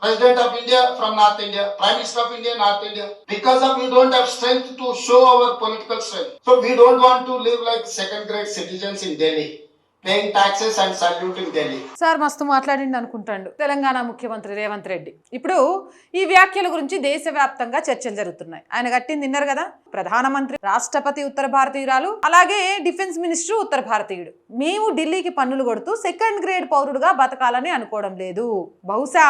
President of India from North India, Prime Minister of India, North India. Because of we don't have strength to show our political strength. So we don't want to live like second grade citizens in Delhi, paying taxes and saluting Delhi. Sir మస్తు మాట్లాడింది అనుకుంటాడు తెలంగాణ ముఖ్యమంత్రి రేవంత్ రెడ్డి. ఇప్పుడు ఈ వ్యాఖ్యల గురించి దేశవ్యాప్తంగా చర్చలు జరుగుతున్నాయి. ఆయన కట్టింది విన్నారు కదా, ప్రధానమంత్రి, రాష్ట్రపతి ఉత్తర భారతీయురాలు, అలాగే డిఫెన్స్ మినిస్టర్ ఉత్తర భారతీయుడు. మేము ఢిల్లీకి పన్నులు కొడుతూ సెకండ్ గ్రేడ్ పౌరుడుగా బతకాలని అనుకోవడం లేదు. బహుశా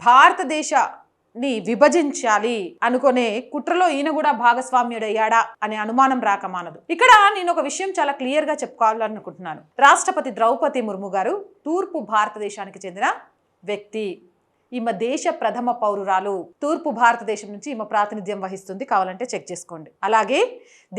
భారతదేశాన్ని విభజించాలి అనుకునే కుట్రలో ఈయన కూడా భాగస్వామ్యుడయ్యాడా అనే అనుమానం రాకమానదు. ఇక్కడ నేను ఒక విషయం చాలా క్లియర్ గా చెప్పుకోవాలనుకుంటున్నాను. రాష్ట్రపతి ద్రౌపది ముర్ము గారు తూర్పు భారతదేశానికి చెందిన వ్యక్తి. ఈమె దేశ ప్రథమ పౌరురాలు. తూర్పు భారతదేశం నుంచి ఈమె ప్రాతినిధ్యం వహిస్తుంది, కావాలంటే చెక్ చేసుకోండి. అలాగే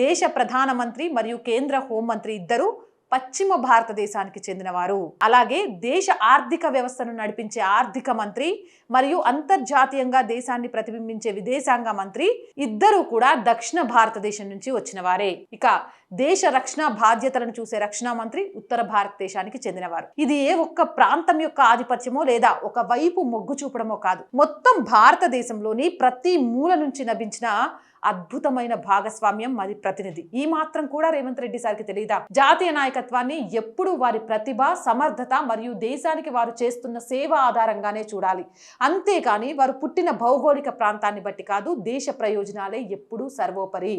దేశ ప్రధానమంత్రి మరియు కేంద్ర హోంమంత్రి ఇద్దరు పశ్చిమ భారతదేశానికి చెందినవారు. అలాగే దేశ ఆర్థిక వ్యవస్థను నడిపించే ఆర్థిక మంత్రి మరియు అంతర్జాతీయంగా దేశాన్ని ప్రతిబింబించే విదేశాంగ మంత్రి ఇద్దరు కూడా దక్షిణ భారతదేశం నుంచి వచ్చిన వారే. ఇక దేశ రక్షణ బాధ్యతలను చూసే రక్షణ మంత్రి ఉత్తర భారతదేశానికి చెందినవారు. ఇది ఏ ఒక్క ప్రాంతం యొక్క ఆధిపత్యమో లేదా ఒక వైపు మొగ్గు చూపడమో కాదు, మొత్తం భారతదేశంలోని ప్రతి మూల నుంచి లభించిన అద్భుతమైన భాగస్వామ్యం మరి ప్రతినిధి. ఈ మాత్రం కూడా రేవంత్ రెడ్డి సార్కి తెలియదా? జాతీయ నాయకత్వాన్ని ఎప్పుడు వారి ప్రతిభ, సమర్థత మరియు దేశానికి వారు చేస్తున్న సేవ ఆధారంగానే చూడాలి, అంతేకాని వారు పుట్టిన భౌగోళిక ప్రాంతాన్ని బట్టి కాదు. దేశ ప్రయోజనాలే ఎప్పుడూ సర్వోపరి.